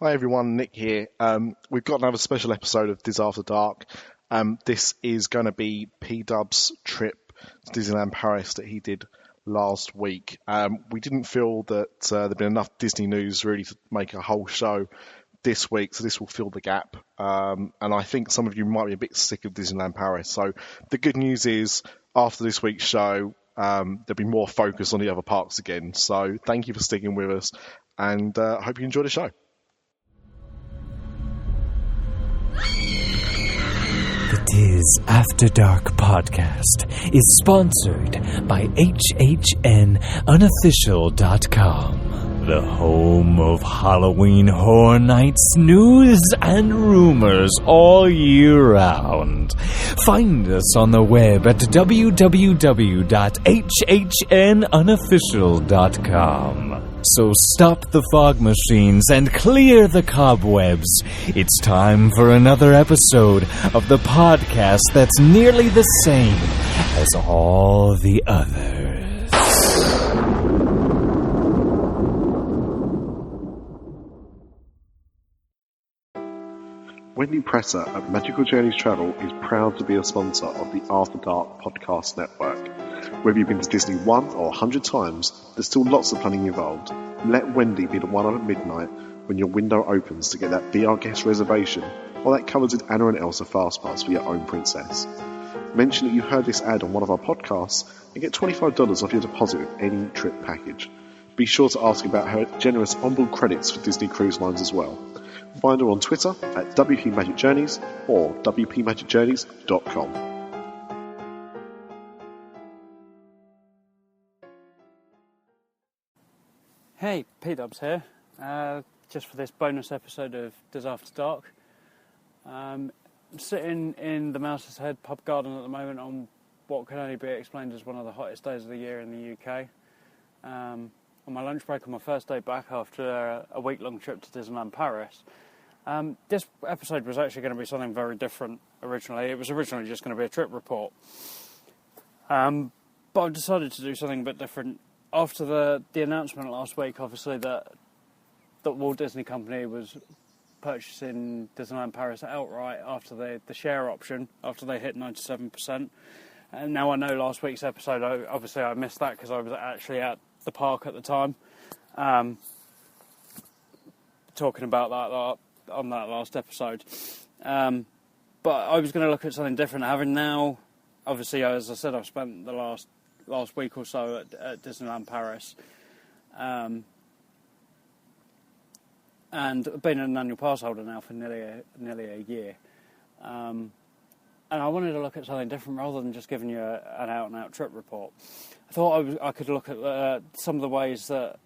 Hi everyone, Nick here. We've got another special episode of Dis After Dark. This is going to be Pdubbs' trip to Disneyland Paris that he did last week. We didn't feel that there'd been enough Disney news really to make a whole show this week, so this will fill the gap. And I think some of you might be a bit sick of Disneyland Paris. So the good news is, after this week's show, there'll be more focus on the other parks again. So thank you for sticking with us, and I hope you enjoy the show. The Dis After Dark Podcast is sponsored by Unofficial.com, the home of Halloween Horror Nights news and rumors all year round. Find us on the web at www.hhnunofficial.com. So stop the fog machines and clear the cobwebs. It's time for another episode of the podcast that's nearly the same as all the others. Wendy Presser at Magical Journeys Travel is proud to be a sponsor of the After Dark Podcast Network. Whether you've been to Disney 1 or 100 times, there's still lots of planning involved. Let Wendy be the one on at midnight when your window opens to get that VR guest reservation or that covered with Anna and Elsa fastpass for your own princess. Mention that you heard this ad on one of our podcasts and get $25 off your deposit with any trip package. Be sure to ask about her generous onboard credits for Disney Cruise Lines as well. Find her on Twitter at WPMagicJourneys or WPMagicJourneys.com. Hey, Pdubbs here, just for this bonus episode of Dis After Dark. I'm sitting in the Mouse's Head pub garden at the moment on what can only be explained as one of the hottest days of the year in the UK. On my lunch break on my first day back after a week-long trip to Disneyland Paris. This episode was actually going to be something very different originally. It was originally just going to be a trip report. But I've decided to do something a bit different. After the announcement last week, obviously, that Walt Disney Company was purchasing Disneyland Paris outright after the share option, after they hit 97%. And now I know last week's episode, obviously I missed that because I was actually at the park at the time, talking about that on that last episode. But I was going to look at something different, having now, obviously, as I said, I've spent the last week or so at Disneyland Paris, and been an annual pass holder now for nearly a year, and I wanted to look at something different rather than just giving you an out-and-out trip report. I thought I could look at some of the ways that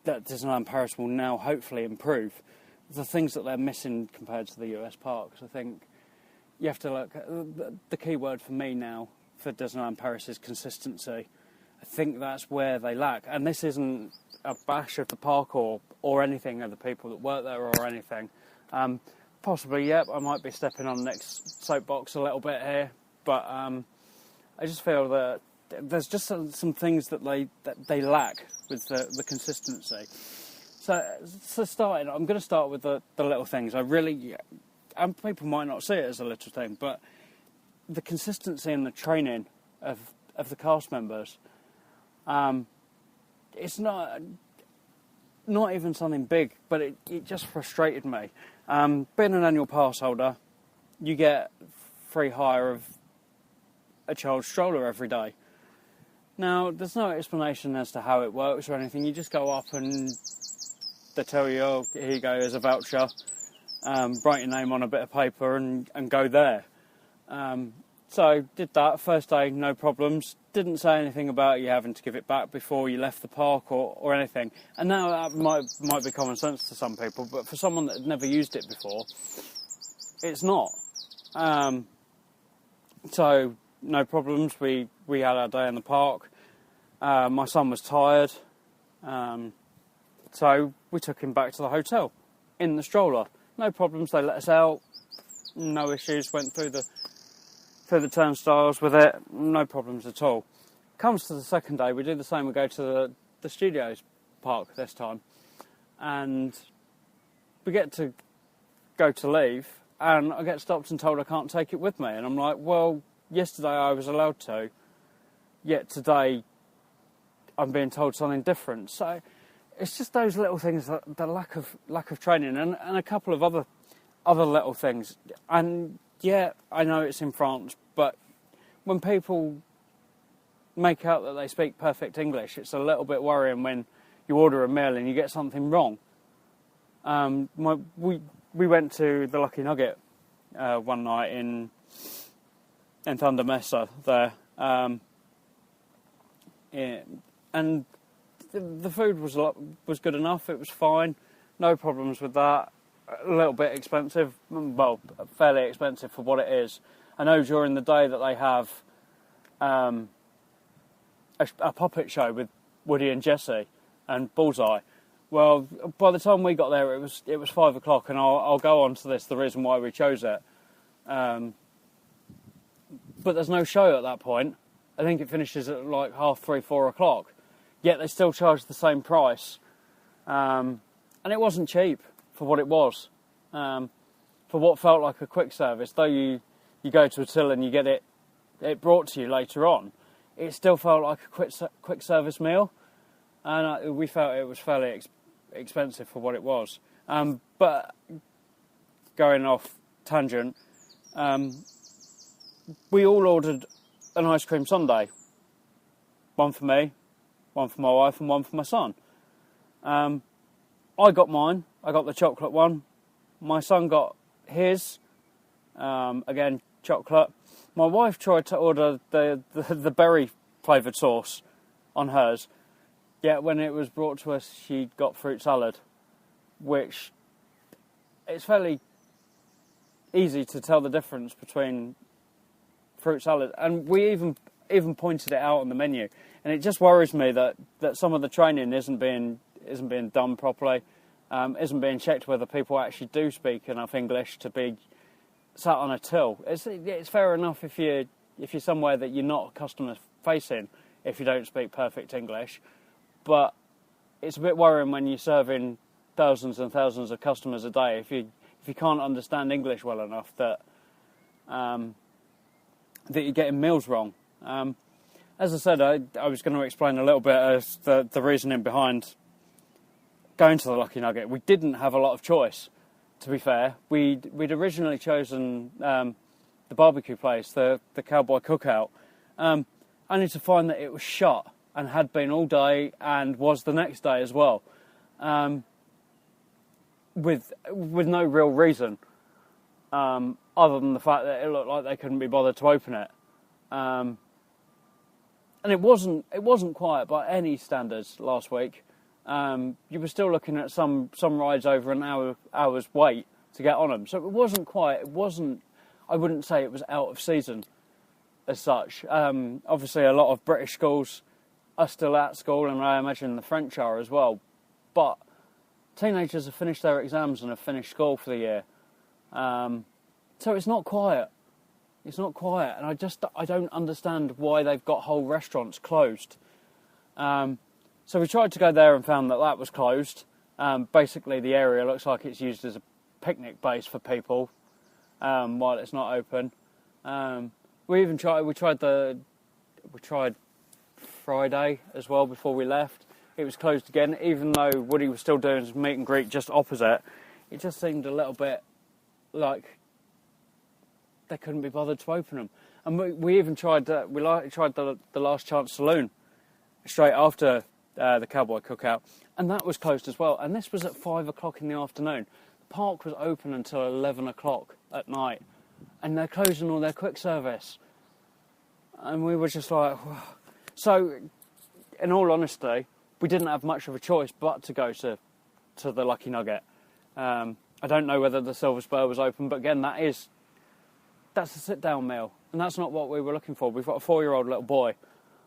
Disneyland Paris will now hopefully improve, the things that they're missing compared to the US parks. I think you have to look at the key word for me now for Disneyland Paris is consistency. I think that's where they lack, and this isn't a bash of the park or anything of the people that work there or anything. Possibly, yep, I might be stepping on Nick's soapbox a little bit here, but I just feel that there's just some things that they lack with the consistency. So I'm going to start with the little things. And people might not see it as a little thing, but the consistency in the training of the cast members, it's not even something big, but it just frustrated me. Being an annual pass holder, you get free hire of a child's stroller every day. Now, there's no explanation as to how it works or anything. You just go up and they tell you, oh, here you go, here's a voucher, write your name on a bit of paper and go there. So did that first day, no problems. Didn't say anything about you having to give it back before you left the park or anything. And now that might be common sense to some people, but for someone that had never used it before, it's not. So no problems. We had our day in the park. My son was tired, so we took him back to the hotel in the stroller. No problems. They let us out. No issues. Went through the turnstiles with it, no problems at all. Comes to the second day, we do the same. We go to the Studios park this time, and we get to go to leave, and I get stopped and told I can't take it with me. And I'm like, well, yesterday I was allowed to, yet today I'm being told something different. So it's just those little things, the lack of training, and a couple of other little things. And yeah, I know it's in France, but when people make out that they speak perfect English, it's a little bit worrying when you order a meal and you get something wrong. We went to the Lucky Nugget one night in Thunder Mesa there, and the food was good enough. It was fine, no problems with that. A little bit expensive, well, fairly expensive for what it is. I know during the day that they have a puppet show with Woody and Jessie and Bullseye. Well, by the time we got there, it was 5 o'clock, and I'll go on to this, the reason why we chose it. But there's no show at that point. I think it finishes at like 3:30, 4 o'clock. Yet they still charge the same price. And it wasn't cheap for what it was. For what felt like a quick service, though you go to a till and you get it brought to you later on, it still felt like a quick service meal. And we felt it was fairly expensive for what it was. But going off tangent, we all ordered an ice cream sundae. One for me, one for my wife, and one for my son. I got mine. I got the chocolate one. My son got his. Again, chocolate. My wife tried to order the berry flavoured sauce on hers. Yet when it was brought to us, she got fruit salad, which it's fairly easy to tell the difference between fruit salad. And we even pointed it out on the menu. And it just worries me that some of the training isn't being done properly, isn't being checked whether people actually do speak enough English to be sat on a till. It's fair enough if you're somewhere that you're not customer facing, if you don't speak perfect English, but it's a bit worrying when you're serving thousands and thousands of customers a day if you can't understand English well enough that you're getting meals wrong. As I said, I was going to explain a little bit as the reasoning behind going to the Lucky Nugget. We didn't have a lot of choice, to be fair. We'd originally chosen the barbecue place, the Cowboy Cookout, only to find that it was shut and had been all day and was the next day as well, with no real reason, other than the fact that it looked like they couldn't be bothered to open it. And it wasn't quiet by any standards last week. You were still looking at some rides over an hour's wait to get on them. So it wasn't quiet. I wouldn't say it was out of season as such. Obviously a lot of British schools are still at school, and I imagine the French are as well. But teenagers have finished their exams and have finished school for the year. So it's not quiet. It's not quiet, and I don't understand why they've got whole restaurants closed. So we tried to go there and found that was closed. Basically, the area looks like it's used as a picnic base for people while it's not open. We tried Friday as well before we left. It was closed again, even though Woody was still doing his meet and greet just opposite. It just seemed a little bit like they couldn't be bothered to open them. And we even tried the Last Chance Saloon straight after the Cowboy Cookout, and that was closed as well. And this was at 5 o'clock in the afternoon. The park was open until 11 o'clock at night, and they're closing all their quick service. And we were just like, whoa. So, in all honesty, we didn't have much of a choice but to go to the Lucky Nugget. I don't know whether the Silver Spur was open, but again, that's a sit-down meal, and that's not what we were looking for. We've got a 4-year-old little boy,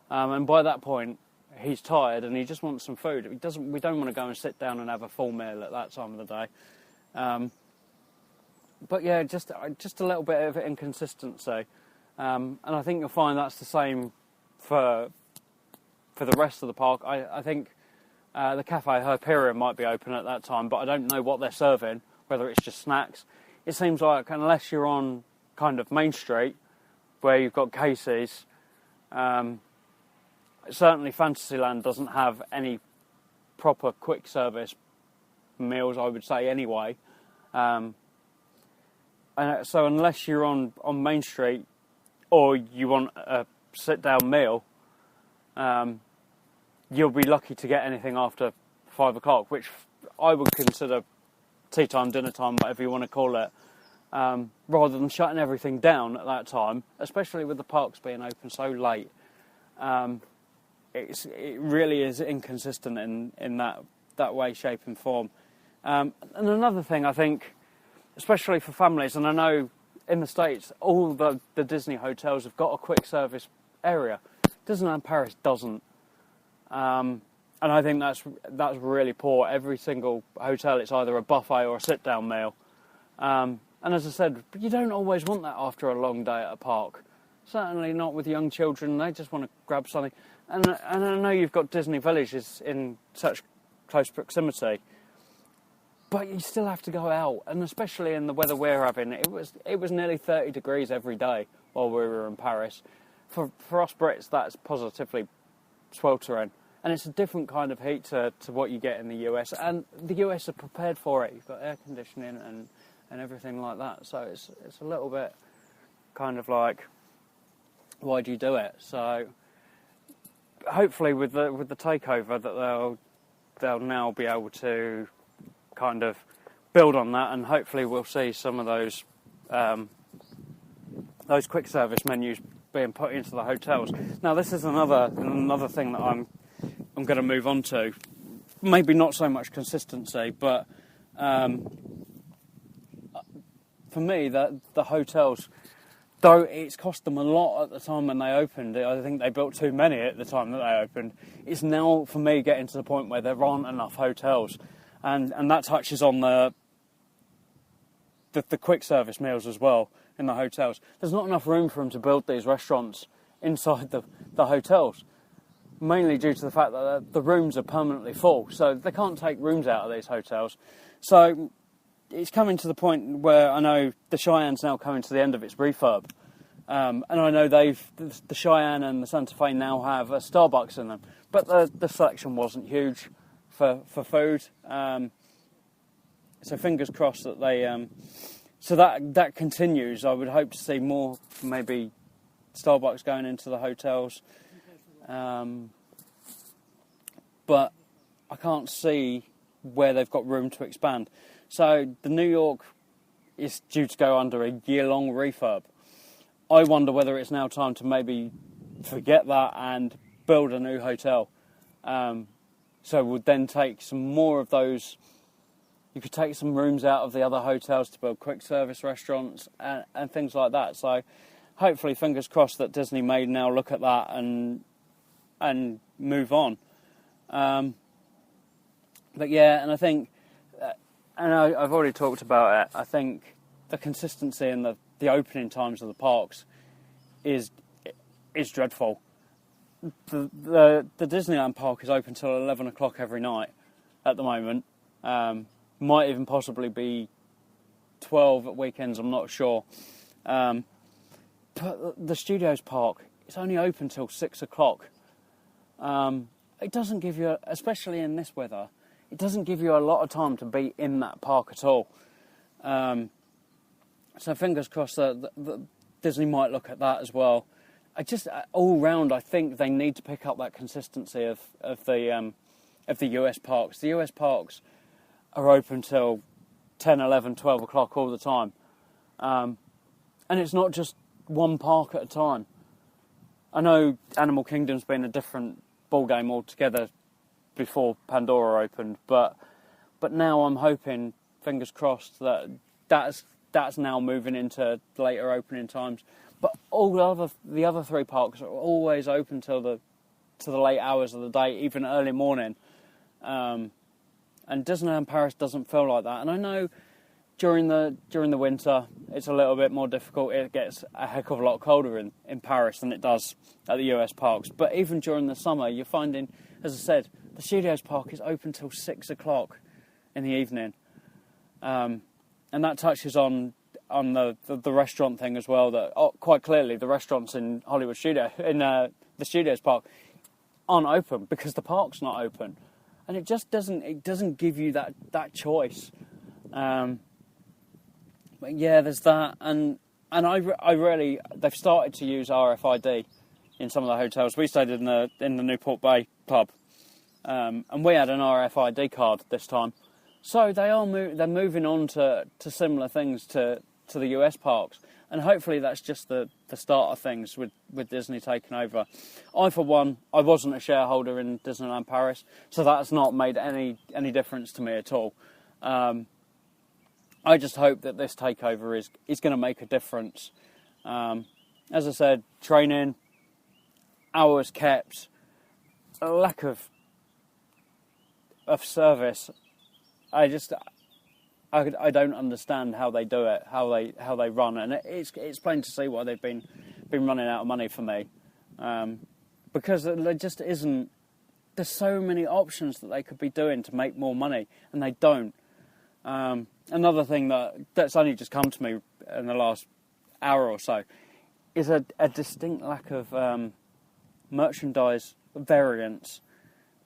and by that point, he's tired and he just wants some food. We don't want to go and sit down and have a full meal at that time of the day. But yeah, just a little bit of inconsistency, and I think you'll find that's the same for the rest of the park. I think The Cafe Hyperion might be open at that time, but I don't know what they're serving, whether it's just snacks. It seems like unless you're on kind of Main Street, where you've got Casey's, certainly Fantasyland doesn't have any proper quick service meals, I would say, anyway. And so unless you're on Main Street or you want a sit-down meal, you'll be lucky to get anything after 5 o'clock, which I would consider tea time, dinner time, whatever you want to call it, rather than shutting everything down at that time, especially with the parks being open so late. It really is inconsistent in that way, shape and form. And another thing, I think, especially for families, and I know in the States, all the Disney hotels have got a quick service area. Disneyland Paris doesn't. And I think that's really poor. Every single hotel, it's either a buffet or a sit-down meal. And as I said, you don't always want that after a long day at a park. Certainly not with young children. They just want to grab something. And I know you've got Disney villages in such close proximity, but you still have to go out. And especially in the weather we're having, it was nearly 30 degrees every day while we were in Paris. For us Brits, that's positively sweltering. And it's a different kind of heat to what you get in the US. And the US are prepared for it. You've got air conditioning and everything like that. So it's a little bit kind of like, why do you do it? So hopefully with the takeover that they'll now be able to kind of build on that, and hopefully we'll see some of those quick service menus being put into the hotels. Now this is another thing that I'm going to move on to. Maybe not so much consistency, but for me, the hotels, though it's cost them a lot at the time when they opened, I think they built too many at the time that they opened, it's now, for me, getting to the point where there aren't enough hotels. And that touches on the quick service meals as well in the hotels. There's not enough room for them to build these restaurants inside the hotels, mainly due to the fact that the rooms are permanently full, so they can't take rooms out of these hotels. So it's coming to the point where I know the Cheyenne's now coming to the end of its refurb, and I know the Cheyenne and the Santa Fe now have a Starbucks in them, but the selection wasn't huge for food, so fingers crossed that they so that continues. I would hope to see more, maybe Starbucks going into the hotels, but I can't see where they've got room to expand. So the New York is due to go under a year-long refurb. I wonder whether it's now time to maybe forget that and build a new hotel. So we'd then take some more of those. You could take some rooms out of the other hotels to build quick service restaurants and things like that. So hopefully, fingers crossed, that Disney may now look at that and move on. But yeah, and I think, and I've already talked about it, I think the consistency in the opening times of the parks is dreadful. The Disneyland park is open till 11 o'clock every night at the moment. Might even possibly be 12 at weekends, I'm not sure. But the Studios park, it's only open till 6 o'clock. It doesn't give you, especially in this weather, it doesn't give you a lot of time to be in that park at all. So fingers crossed that Disney might look at that as well. All round, I think they need to pick up that consistency of the US parks. The US parks are open till 10, 11, 12 o'clock all the time. And it's not just one park at a time. I know Animal Kingdom's been a different ballgame altogether before Pandora opened, but now I'm hoping, fingers crossed, that's now moving into later opening times. But the other three parks are always open till the late hours of the day, even early morning. And Disneyland Paris doesn't feel like that. And I know during the winter it's a little bit more difficult. It gets a heck of a lot colder in Paris than it does at the US parks. But even during the summer, you're finding, as I said, the Studios Park is open till 6 o'clock in the evening. And that touches on the restaurant thing as well, that quite clearly the restaurants in Hollywood Studio, in the Studios Park, aren't open because the park's not open. And it just doesn't give you that choice. But yeah, there's that. And I really, they've started to use RFID in some of the hotels. We stayed in the Newport Bay pub, and we had an RFID card this time. So they're moving on to similar things to the US parks, and hopefully that's just the start of things with Disney taking over. I, for one, I wasn't a shareholder in Disneyland Paris, so that's not made any difference to me at all. I just hope that this takeover is going to make a difference. As I said, training, hours kept, a lack of service. I don't understand how they do it, how they run, and it's plain to see why they've been running out of money for me, because there just isn't. There's so many options that they could be doing to make more money, and they don't. Another thing that's only just come to me in the last hour or so is a distinct lack of merchandise variants.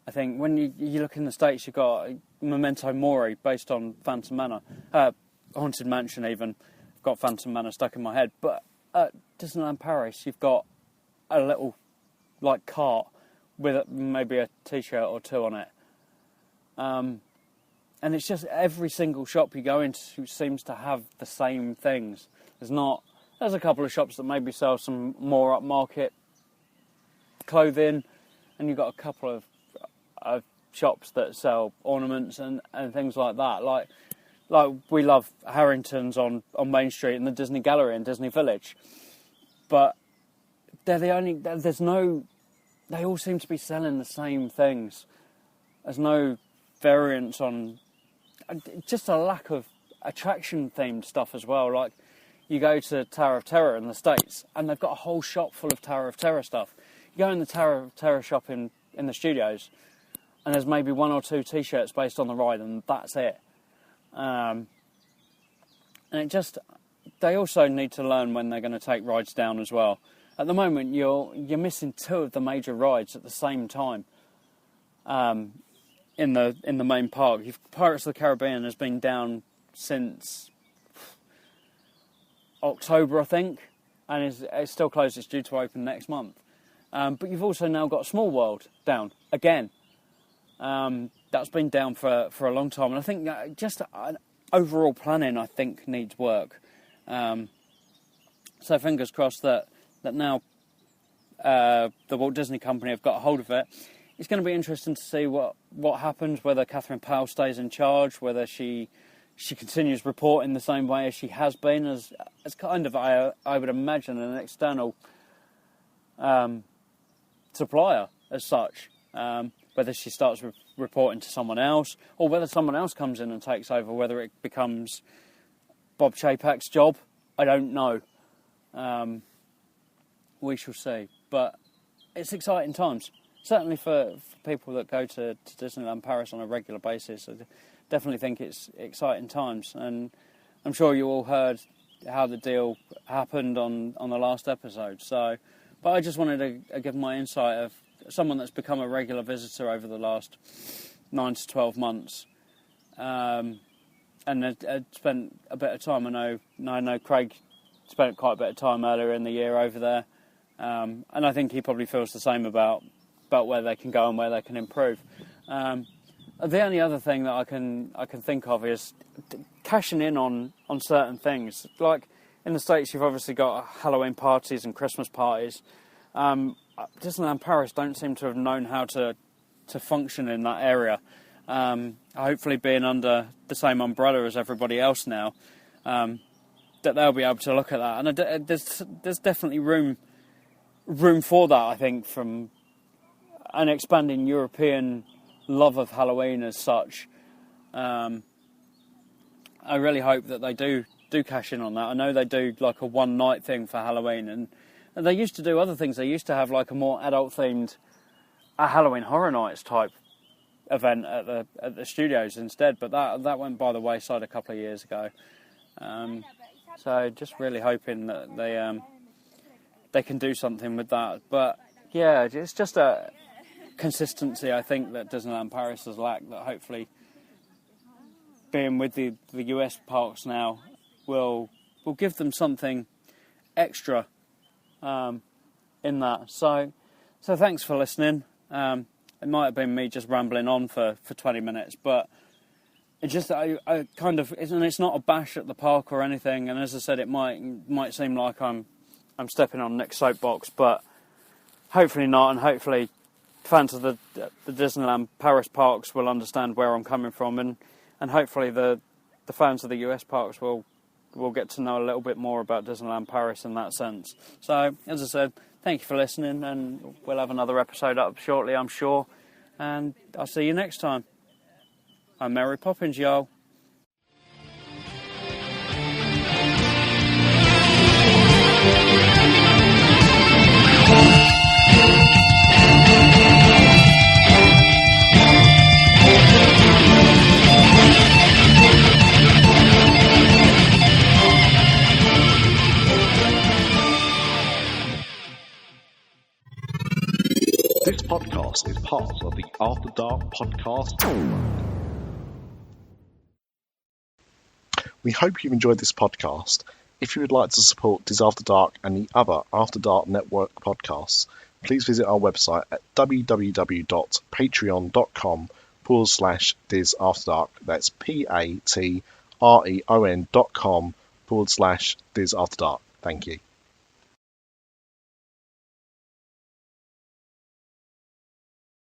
I think when you look in the States, you've got Memento Mori based on Phantom Manor, Haunted Mansion even. I've got Phantom Manor stuck in my head. But at Disneyland Paris, you've got a little cart with maybe a T-shirt or two on it. And it's just every single shop you go into seems to have the same things. There's a couple of shops that maybe sell some more upmarket clothing, and you've got a couple of shops that sell ornaments and things like that. Like we love Harrington's on Main Street and the Disney Gallery in Disney Village. But they're the only... They all seem to be selling the same things. There's no variance on... Just a lack of attraction-themed stuff as well. Like, you go to Tower of Terror in the States, and they've got a whole shop full of Tower of Terror stuff. You go in the Tower of Terror shop in the studios, and there's maybe one or two T-shirts based on the ride, and that's it. And they also need to learn when they're going to take rides down as well. At the moment, you're missing two of the major rides at the same time. In the main park, Pirates of the Caribbean has been down since October, I think, and it's still closed. It's due to open next month. But you've also now got Small World down again. That's been down for a long time, and I think just overall planning, I think, needs work. So fingers crossed that now the Walt Disney Company have got a hold of it. It's going to be interesting to see what happens, whether Catherine Powell stays in charge, whether she continues reporting the same way as she has been, as kind of, I would imagine, an external supplier as such. Whether she starts reporting to someone else, or whether someone else comes in and takes over, whether it becomes Bob Chapek's job, I don't know. We shall see. But it's exciting times. Certainly for people that go to Disneyland Paris on a regular basis. I definitely think it's exciting times. And I'm sure you all heard how the deal happened on the last episode. But I just wanted to give my insight of someone that's become a regular visitor over the last 9 to 12 months. And had spent a bit of time. I know Craig spent quite a bit of time earlier in the year over there. And I think he probably feels the same about where they can go and where they can improve. The only other thing that I can think of is cashing in on certain things. Like in the States, you've obviously got Halloween parties and Christmas parties. Disneyland Paris don't seem to have known how to function in that area. Hopefully being under the same umbrella as everybody else now, that they'll be able to look at that. And there's definitely room for that, I think, from an expanding European love of Halloween as such. I really hope that they do cash in on that. I know they do like a one-night thing for Halloween, and they used to do other things. They used to have like a more adult-themed Halloween Horror Nights type event at the studios instead, but that went by the wayside a couple of years ago. So just really hoping that they can do something with that. But yeah, it's just a consistency, I think, that Disneyland Paris has lacked, that hopefully being with the US parks now will give them something extra in that. So thanks for listening. It might have been me just rambling on for 20 minutes, but it just I kind of, and it's not a bash at the park or anything. And as I said, it might seem like I'm stepping on Nick's soapbox, but hopefully not. And hopefully fans of the Disneyland Paris parks will understand where I'm coming from, and hopefully the fans of the US parks will get to know a little bit more about Disneyland Paris in that sense. So as I said, thank you for listening, and we'll have another episode up shortly, I'm sure. And I'll see you next time. I'm Mary Poppins, y'all. This podcast is part of the After Dark Podcast Network. We hope you've enjoyed this podcast. If you would like to support Dis After Dark and the other After Dark Network podcasts, please visit our website at www.patreon.com/Dis After Dark. That's patreon.com/Dis After Dark. Thank you.